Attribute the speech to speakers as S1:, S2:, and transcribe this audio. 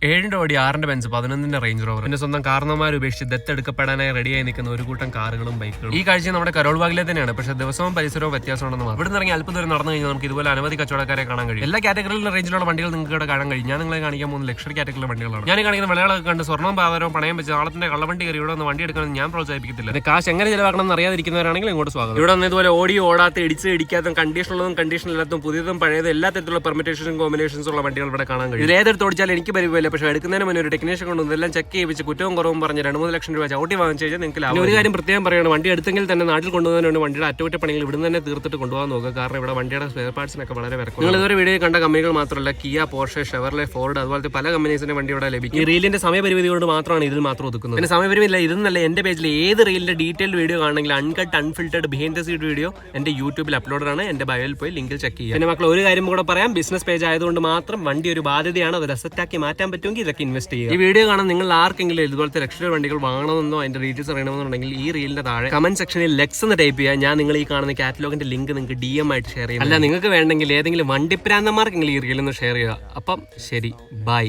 S1: 7 കോടി 6 Benz 11 range rover പിന്നെ സ്വന്തം കാരണന്മാർ ഉപേക്ഷിച്ച് ദത്തെടുക്കപ്പെടാനായി റെഡിയായി നിൽക്കുന്ന ഒരു കൂട്ടം കാറുകളും ബൈക്കുകളും. ഈ കാഴ്ച നമ്മുടെ കരോൾ ബാഗിലെ തന്നെയാണ്. പക്ഷേ ദിവസവും പരിസരവും വ്യത്യാസമുണ്ടെന്ന് മാത്രം. ഇവിടെ നിന്ന് ഇറങ്ങി അല്പം ദൂരം നടന്നു കഴിഞ്ഞാൽ നമുക്ക് ഇതുപോലെ അനവധി കച്ചവടക്കാരെ കാണാൻ കഴിയും. എല്ലാ കാറ്റഗറിയിലുള്ള റേഞ്ചിലുള്ള വണ്ടികൾ നിങ്ങൾക്ക് ഇവിടെ കാണാൻ കഴിയും. ഞാൻ നിങ്ങളെ കാണിക്കാൻ പോകുന്ന ലക്ഷറി കാറ്റഗറിയിലുള്ള വണ്ടികളാണ്. ഞാൻ കാണിക്കുന്ന വിളകളൊക്കെ കണ്ട് സ്വർണ്ണം പാവരവും പണയം വെച്ച് നാളത്തിന്റെ കള്ളവണ്ടി കയറി ഇവിടെ ഒന്ന് വണ്ടി എടുക്കണം ഞാൻ പ്രോത്സാഹിപ്പിക്കത്തില്ല. ഇത് കാശ് എങ്ങനെ ചിലവാക്കണം എന്ന് അറിയാതിരിക്കുന്നവരാണെങ്കിൽ ഇങ്ങോട്ട് സ്വാഗതം. ഇവിടെ നിന്ന് ഇതുപോലെ ഓടി ഓടാത്ത ഇടിക്കാത്ത കണ്ടീഷനുള്ളതും കണ്ടീഷനില്ലാത്തതും പുതിയതും പഴയതും എല്ലാ തരത്തിലുള്ള പെർമിറ്റേഷനും കോമ്പിനേഷൻസ് ഉള്ള വണ്ടികൾ ഇവിടെ കാണാൻ കഴിയും. ഇത് ഏതെടുത്ത് ഓടിച്ചാൽ എനിക്ക് പരിചയമില്ല. പക്ഷേ എടുക്കുന്നതിന് മുന്നേ ഒരു ടെക്നീഷ്യൻ കൊണ്ട് ഇതെല്ലാം ചെക്ക് ചെയ്യിച്ച് കുറ്റവും കുറവും പറഞ്ഞ് 2-3 ലക്ഷം രൂപ ചവിട്ടി വാങ്ങിച്ചു കഴിഞ്ഞാൽ നിങ്ങൾക്ക് ലാഭം. ഒരു കാര്യം പ്രത്യേകം പറയുകയാണ്, വണ്ടി എടുത്തെങ്കിൽ തന്നെ നാട്ടിൽ കൊണ്ടുപോകാനാണ് വണ്ടിയുടെ അറ്റകുറ്റപ്പണികൾ ഇവിടുന്ന് തന്നെ തീർത്തിട്ട് കൊണ്ടുപോകാൻ നോക്കുക. കാരണം ഇവിടെ വണ്ടിയുടെ സ്പെയർ പാർട്സിനൊക്കെ വളരെ വിലക്കും. നിങ്ങൾ ഇതൊരു വീഡിയോ കണ്ട കമ്പനികൾ മാത്രമല്ല, കിയ, പോർഷെ, ഷെവർലെ, ഫോർഡ് അതുപോലത്തെ പല കമ്പനീസിന്റെ വണ്ടി ഇവിടെ ലഭിക്കും. ഈ റീലിന്റെ സമയപരിമിതി കൊണ്ട് മാത്രമാണ് ഇതിൽ മാത്രം ഒതുക്കുന്നത്. പിന്നെ സമയപരിമിതി ഇല്ല. ഇതെന്നല്ല, എന്റെ പേജിൽ ഏത് റീലിന്റെ ഡീറ്റെയിൽഡ് വീഡിയോ കാണണമെങ്കിൽ uncut unfiltered behind the seat video എന്റെ യൂട്യൂബിൽ അപ്ലോഡ് ആണ്. എന്റെ ബയോയിൽ പോയി ലിങ്കിൽ ചെക്ക് ചെയ്യാം. പിന്നെ മക്കൾ ഒരു കാര്യം കൂടെ പറയാം, ബിസിനസ് പേജ് ആയതുകൊണ്ട് മാത്രം വണ്ടി ഒരു ബാധ്യതയാണ്. അത് അസറ്റാക്കി മാറ്റാൻ പറ്റുമെങ്കിൽ ഇതൊക്കെ ഇൻവെസ്റ്റ് ചെയ്യുക. ഈ വീഡിയോ കാണാൻ നിങ്ങൾ ആർക്കെങ്കിലും ഇതുപോലത്തെ ലക്ഷറി വണ്ടികൾ വാങ്ങണമെന്നോ അതിന്റെ ഡീറ്റെയിൽസ് അറിയണമെന്നുണ്ടെങ്കിൽ ഈ റീലിന്റെ താഴെ കമന്റ് സെക്ഷനിൽ ലെക്സ് എന്ന് ടൈപ്പ് ചെയ്യുക. ഞാൻ നിങ്ങൾ ഈ കാണുന്ന കാറ്റലോഗിന്റെ ലിങ്ക് നിങ്ങൾക്ക് DM ആയിട്ട് ഷെയർ ചെയ്യാം. അല്ല നിങ്ങൾക്ക് വേണമെങ്കിൽ ഏതെങ്കിലും വണ്ടിപ്രാന്തന്മാർക്കെങ്കിലും ഈ റീൽ ഒന്ന് ഷെയർ ചെയ്യുക. അപ്പം ശരി, ബൈ.